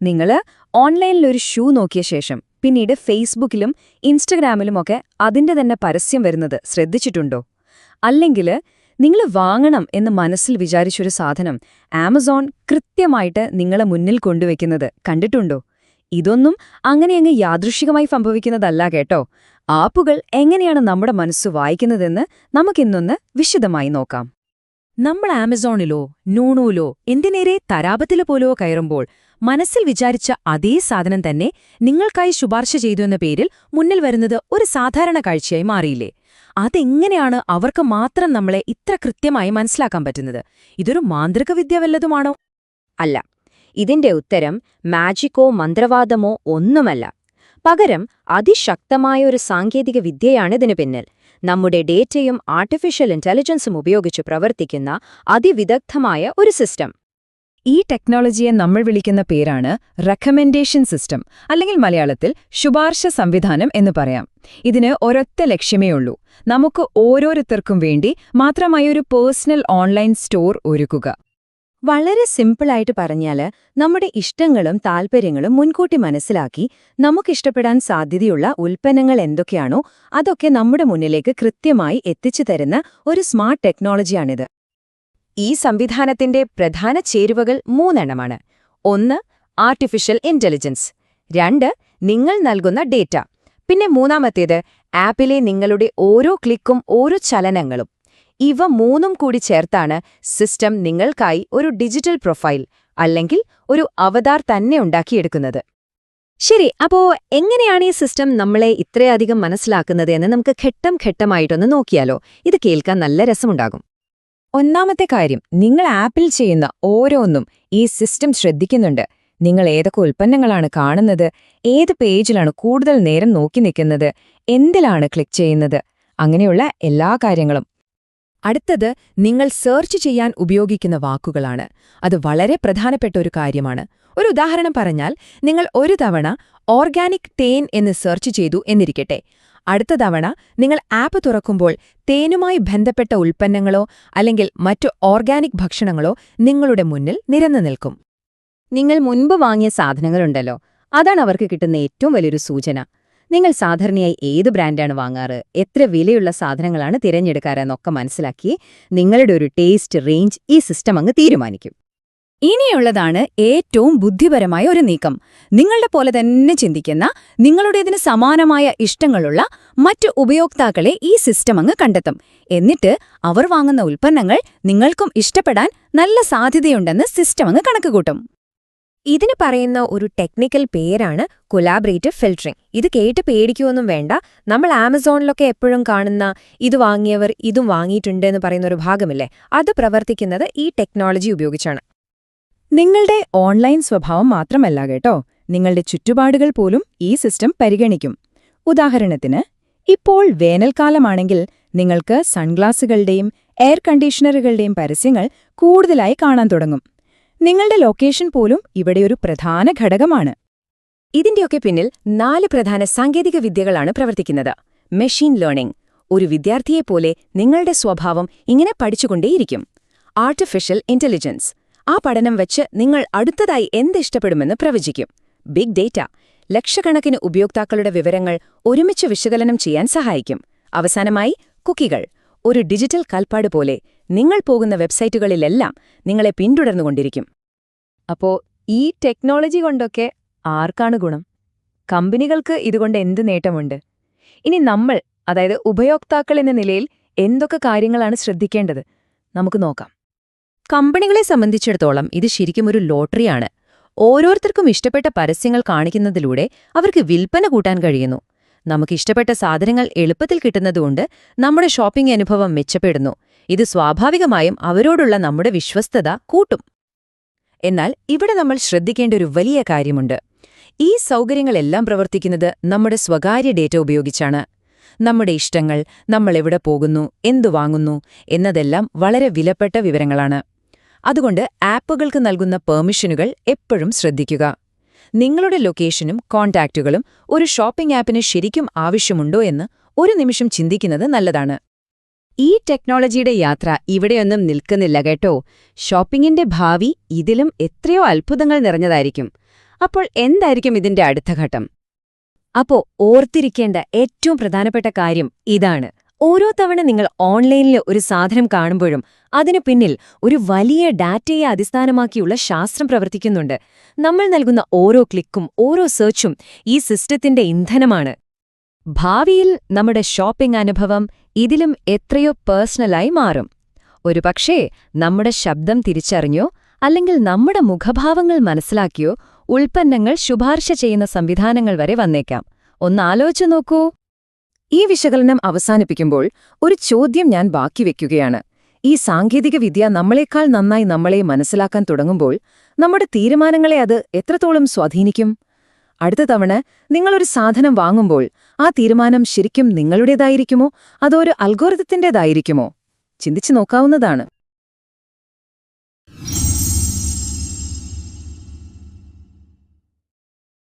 നിങ്ങൾ ഓൺലൈനിൽ ഒരു ഷൂ നോക്കിയ ശേഷം പിന്നീട് ഫേസ്ബുക്കിലും ഇൻസ്റ്റഗ്രാമിലുമൊക്കെ അതിന്റെ തന്നെ പരസ്യം വരുന്നത് ശ്രദ്ധിച്ചിട്ടുണ്ടോ? അല്ലെങ്കിൽ നിങ്ങൾ വാങ്ങണം എന്ന് മനസ്സിൽ വിചാരിച്ചൊരു സാധനം ആമസോൺ കൃത്യമായിട്ട് നിങ്ങളെ മുന്നിൽ കൊണ്ടുവയ്ക്കുന്നത് കണ്ടിട്ടുണ്ടോ? ഇതൊന്നും അങ്ങനെയങ്ങ് യാദൃശ്ചികമായി സംഭവിക്കുന്നതല്ല കേട്ടോ. ആപ്പുകൾ എങ്ങനെയാണ് നമ്മുടെ മനസ്സ് വായിക്കുന്നതെന്ന് നമുക്കിന്നൊന്ന് വിശദമായി നോക്കാം. നമ്മൾ ആമസോണിലോ നൂണൂലോ എന്തിനേറെ തരാപത്തില് പോലോ കയറുമ്പോൾ മനസ്സിൽ വിചാരിച്ച അതേ സാധനം തന്നെ നിങ്ങൾക്കായി ശുപാർശ ചെയ്തു എന്ന പേരിൽ മുന്നിൽ വരുന്നത് ഒരു സാധാരണ കാഴ്ചയായി മാറിയില്ലേ? അതെങ്ങനെയാണ് അവർക്ക് മാത്രം നമ്മളെ ഇത്ര കൃത്യമായി മനസ്സിലാക്കാൻ പറ്റുന്നത്? ഇതൊരു മാന്ത്രിക വിദ്യ വല്ലതുമാണോ? അല്ല, ഇതിന്റെ ഉത്തരം മാജിക്കോ മന്ത്രവാദമോ ഒന്നുമല്ല. പകരം അതിശക്തമായ ഒരു സാങ്കേതിക വിദ്യയാണിതിനു പിന്നിൽ. നമ്മുടെ ഡേറ്റയും ആർട്ടിഫിഷ്യൽ ഇന്റലിജൻസും ഉപയോഗിച്ച് പ്രവർത്തിക്കുന്ന അതിവിദഗ്ധമായ ഒരു സിസ്റ്റം. ഈ ടെക്നോളജിയെ നമ്മൾ വിളിക്കുന്ന പേരാണ് റെക്കമെൻഡേഷൻ സിസ്റ്റം, അല്ലെങ്കിൽ മലയാളത്തിൽ ശുപാർശ സംവിധാനം എന്ന് പറയാം. ഇതിന് ഒരൊറ്റ ലക്ഷ്യമേ ഉള്ളൂ: നമുക്ക് ഓരോരുത്തർക്കും വേണ്ടി മാത്രമായി ഒരു പേഴ്സണൽ ഓൺലൈൻ സ്റ്റോർ ഒരുക്കുക. വളരെ സിമ്പിളായിട്ട് പറഞ്ഞാല്, നമ്മുടെ ഇഷ്ടങ്ങളും താൽപ്പര്യങ്ങളും മുൻകൂട്ടി മനസ്സിലാക്കി നമുക്കിഷ്ടപ്പെടാൻ സാധ്യതയുള്ള ഉൽപ്പന്നങ്ങൾ എന്തൊക്കെയാണോ അതൊക്കെ നമ്മുടെ മുന്നിലേക്ക് കൃത്യമായി എത്തിച്ചു തരുന്ന ഒരു സ്മാർട്ട് ടെക്നോളജിയാണിത്. ഈ സംവിധാനത്തിന്റെ പ്രധാന ചേരുവകൾ 3 എണ്ണമാണ്. 1. Artificial intelligence. 2. നിങ്ങൾ നൽകുന്ന ഡേറ്റ. പിന്നെ 3-ാമത്തേത് ആപ്പിലെ നിങ്ങളുടെ ഓരോ ക്ലിക്കും ഓരോ ചലനങ്ങളും. ഇവ 3ഉം കൂടി ചേർത്താണ് സിസ്റ്റം നിങ്ങൾക്കായി ഒരു ഡിജിറ്റൽ പ്രൊഫൈൽ അല്ലെങ്കിൽ ഒരു അവതാർ തന്നെ ഉണ്ടാക്കിയെടുക്കുന്നത്. ശരി, അപ്പോ എങ്ങനെയാണ് ഈ സിസ്റ്റം നമ്മളെ ഇത്രയധികം മനസ്സിലാക്കുന്നത് എന്ന് നമുക്ക് ഘട്ടം ഘട്ടമായിട്ടൊന്ന് നോക്കിയാലോ? ഇത് കേൾക്കാൻ നല്ല രസമുണ്ടാകും. ഒന്നാമത്തെ കാര്യം, നിങ്ങൾ ആപ്പിൽ ചെയ്യുന്ന ഓരോന്നും ഈ സിസ്റ്റം ശ്രദ്ധിക്കുന്നുണ്ട്. നിങ്ങൾ ഏതൊക്കെ ഉൽപ്പന്നങ്ങളാണ് കാണുന്നത്, ഏത് പേജിലാണ് കൂടുതൽ നേരം നോക്കി നിൽക്കുന്നത്, എന്തിലാണ് ക്ലിക്ക് ചെയ്യുന്നത്, അങ്ങനെയുള്ള എല്ലാ കാര്യങ്ങളും. അടുത്തത് നിങ്ങൾ സെർച്ച് ചെയ്യാൻ ഉപയോഗിക്കുന്ന വാക്കുകളാണ്. അത് വളരെ പ്രധാനപ്പെട്ട ഒരു കാര്യമാണ്. ഒരു ഉദാഹരണം പറഞ്ഞാൽ, നിങ്ങൾ ഒരു തവണ ഓർഗാനിക് തേൻ എന്ന് സെർച്ച് ചെയ്തു എന്നിരിക്കട്ടെ. അടുത്ത തവണ നിങ്ങൾ ആപ്പ് തുറക്കുമ്പോൾ തേനുമായി ബന്ധപ്പെട്ട ഉൽപ്പന്നങ്ങളോ അല്ലെങ്കിൽ മറ്റു ഓർഗാനിക് ഭക്ഷണങ്ങളോ നിങ്ങളുടെ മുന്നിൽ നിരന്നു നിൽക്കും. നിങ്ങൾ മുൻപ് വാങ്ങിയ സാധനങ്ങളുണ്ടല്ലോ, അതാണ് അവർക്ക് കിട്ടുന്ന ഏറ്റവും വലിയൊരു സൂചന. നിങ്ങൾ സാധാരണയായി ഏത് ബ്രാൻഡാണ് വാങ്ങാറ്, എത്ര വിലയുള്ള സാധനങ്ങളാണ് തിരഞ്ഞെടുക്കാറെന്നൊക്കെ മനസ്സിലാക്കി നിങ്ങളുടെ ഒരു ടേസ്റ്റ് റേഞ്ച് ഈ സിസ്റ്റം അങ്ങ് തീരുമാനിക്കും. ഇനിയുള്ളതാണ് ഏറ്റവും ബുദ്ധിപരമായ ഒരു നീക്കം. നിങ്ങളുടെ പോലെ തന്നെ ചിന്തിക്കുന്ന, നിങ്ങളുടേതിന് സമാനമായ ഇഷ്ടങ്ങളുള്ള മറ്റു ഉപയോക്താക്കളെ ഈ സിസ്റ്റം അങ്ങ് കണ്ടെത്തും. എന്നിട്ട് അവർ വാങ്ങുന്ന ഉൽപ്പന്നങ്ങൾ നിങ്ങൾക്കും ഇഷ്ടപ്പെടാൻ നല്ല സാധ്യതയുണ്ടെന്ന് സിസ്റ്റം അങ്ങ് കണക്കുകൂട്ടും. ഇതിന് പറയുന്ന ഒരു ടെക്നിക്കൽ പേരാണ് കൊലാബറേറ്റീവ് ഫിൽട്ടറിംഗ്. ഇത് കേട്ട് പേടിക്കുവൊന്നും വേണ്ട. നമ്മൾ ആമസോണിലൊക്കെ എപ്പോഴും കാണുന്ന ഇത് വാങ്ങിയവർ ഇതും വാങ്ങിയിട്ടുണ്ട് എന്ന് പറയുന്ന ഒരു ഭാഗമില്ലേ, അത് പ്രവർത്തിക്കുന്നത് ഈ ടെക്നോളജി ഉപയോഗിച്ചാണ്. നിങ്ങളുടെ ഓൺലൈൻ സ്വഭാവം മാത്രമല്ല കേട്ടോ, നിങ്ങളുടെ ചുറ്റുപാടുകൾ പോലും ഈ സിസ്റ്റം പരിഗണിക്കും. ഉദാഹരണത്തിന്, ഇപ്പോൾ വേനൽക്കാലമാണെങ്കിൽ നിങ്ങൾക്ക് സൺഗ്ലാസുകളുടെയും എയർ കണ്ടീഷണറുകളുടെയും പരസ്യങ്ങൾ കൂടുതലായി കാണാൻ തുടങ്ങും. നിങ്ങളുടെ ലൊക്കേഷൻ പോലും ഇവിടെയൊരു പ്രധാന ഘടകമാണ്. ഇതിന്റെയൊക്കെ പിന്നിൽ 4 പ്രധാന സാങ്കേതിക വിദ്യകളാണ് പ്രവർത്തിക്കുന്നത്. Machine learning. ഒരു വിദ്യാർത്ഥിയെപ്പോലെ നിങ്ങളുടെ സ്വഭാവം ഇങ്ങനെ പഠിച്ചുകൊണ്ടേയിരിക്കും. Artificial intelligence. ആ പഠനം വെച്ച് നിങ്ങൾ അടുത്തതായി എന്തിഷ്ടപ്പെടുമെന്ന് പ്രവചിക്കും. Big data. ലക്ഷക്കണക്കിന് ഉപയോക്താക്കളുടെ വിവരങ്ങൾ ഒരുമിച്ച് വിശകലനം ചെയ്യാൻ സഹായിക്കും. അവസാനമായി കുക്കികൾ. ഒരു ഡിജിറ്റൽ കാൽപ്പാട് പോലെ നിങ്ങൾ പോകുന്ന വെബ്സൈറ്റുകളിലെല്ലാം നിങ്ങളെ പിന്തുടർന്നുകൊണ്ടിരിക്കും. അപ്പോ ഈ ടെക്നോളജി കൊണ്ടൊക്കെ ആർക്കാണ് ഗുണം? കമ്പനികൾക്ക് ഇതുകൊണ്ട് എന്ത് നേട്ടമുണ്ട്? ഇനി നമ്മൾ, അതായത് ഉപയോക്താക്കൾ എന്ന നിലയിൽ എന്തൊക്കെ കാര്യങ്ങളാണ് ശ്രദ്ധിക്കേണ്ടത്? നമുക്ക് നോക്കാം. കമ്പനികളെ സംബന്ധിച്ചിടത്തോളം ഇത് ശരിക്കും ഒരു ലോട്ടറിയാണ്. ഓരോരുത്തർക്കും ഇഷ്ടപ്പെട്ട പരസ്യങ്ങൾ കാണിക്കുന്നതിലൂടെ അവർക്ക് വിൽപ്പന കൂട്ടാൻ കഴിയുന്നു. നമുക്കിഷ്ടപ്പെട്ട സാധനങ്ങൾ എളുപ്പത്തിൽ കിട്ടുന്നതുകൊണ്ട് നമ്മുടെ ഷോപ്പിംഗ് അനുഭവം മെച്ചപ്പെടുന്നു. ഇത് സ്വാഭാവികമായും അവരോടുള്ള നമ്മുടെ വിശ്വസ്തത കൂട്ടും. എന്നാൽ ഇവിടെ നമ്മൾ ശ്രദ്ധിക്കേണ്ട ഒരു വലിയ കാര്യമുണ്ട്. ഈ സൗകര്യങ്ങളെല്ലാം പ്രവർത്തിക്കുന്നത് നമ്മുടെ സ്വകാര്യ ഡേറ്റ ഉപയോഗിച്ചാണ്. നമ്മുടെ ഇഷ്ടങ്ങൾ, നമ്മൾ എവിടെ പോകുന്നു, എന്തു വാങ്ങുന്നു എന്നതെല്ലാം വളരെ വിലപ്പെട്ട വിവരങ്ങളാണ്. അതുകൊണ്ട് ആപ്പുകൾക്ക് നൽകുന്ന പെർമിഷനുകൾ എപ്പോഴും ശ്രദ്ധിക്കുക. നിങ്ങളുടെ ലൊക്കേഷനും കോൺടാക്റ്റുകളും ഒരു ഷോപ്പിംഗ് ആപ്പിന് ശരിക്കും ആവശ്യമുണ്ടോ എന്ന് ഒരു നിമിഷം ചിന്തിക്കുന്നത് നല്ലതാണ്. ഈ ടെക്നോളജിയുടെ യാത്ര ഇവിടെയൊന്നും നിൽക്കുന്നില്ല കേട്ടോ. ഷോപ്പിംഗിന്റെ ഭാവി ഇതിലും എത്രയോ അത്ഭുതങ്ങൾ നിറഞ്ഞതായിരിക്കും. അപ്പോൾ എന്തായിരിക്കും ഇതിന്റെ അടുത്ത ഘട്ടം? അപ്പോ ഓർത്തിരിക്കേണ്ട ഏറ്റവും പ്രധാനപ്പെട്ട കാര്യം ഇതാണ്. ഓരോ തവണ നിങ്ങൾ ഓൺലൈനിൽ ഒരു സാധനം കാണുമ്പോഴും അതിനു പിന്നിൽ ഒരു വലിയ ഡാറ്റയെ അടിസ്ഥാനമാക്കിയുള്ള ശാസ്ത്രം പ്രവർത്തിക്കുന്നുണ്ട്. നമ്മൾ നൽകുന്ന ഓരോ ക്ലിക്കും ഓരോ സെർച്ചും ഈ സിസ്റ്റത്തിന്റെ ഇന്ധനമാണ്. ഭാവിയിൽ നമ്മുടെ ഷോപ്പിംഗ് അനുഭവം ഇതിലും എത്രയോ പേഴ്സണലായി മാറും. ഒരുപക്ഷേ നമ്മുടെ ശബ്ദം തിരിച്ചറിഞ്ഞോ അല്ലെങ്കിൽ നമ്മുടെ മുഖഭാവങ്ങൾ മനസ്സിലാക്കിയോ ഉൽപ്പന്നങ്ങൾ ശുപാർശ ചെയ്യുന്ന സംവിധാനങ്ങൾ വരെ വന്നേക്കാം. ഒന്നാലോചിച്ചു നോക്കൂ. ഈ വിശകലനം അവസാനിപ്പിക്കുമ്പോൾ ഒരു ചോദ്യം ഞാൻ ബാക്കി വയ്ക്കുകയാണ്. ഈ സാങ്കേതികവിദ്യ നമ്മളെക്കാൾ നന്നായി നമ്മളെ മനസ്സിലാക്കാൻ തുടങ്ങുമ്പോൾ നമ്മുടെ തീരുമാനങ്ങളെ അത് എത്രത്തോളം സ്വാധീനിക്കും? അടുത്ത തവണ നിങ്ങളൊരു സാധനം വാങ്ങുമ്പോൾ ആ തീരുമാനം ശരിക്കും നിങ്ങളുടേതായിരിക്കുമോ അതോ ഒരു അൽഗോരിതത്തിന്റേതായിരിക്കുമോ? ചിന്തിച്ചു നോക്കാവുന്നതാണ്.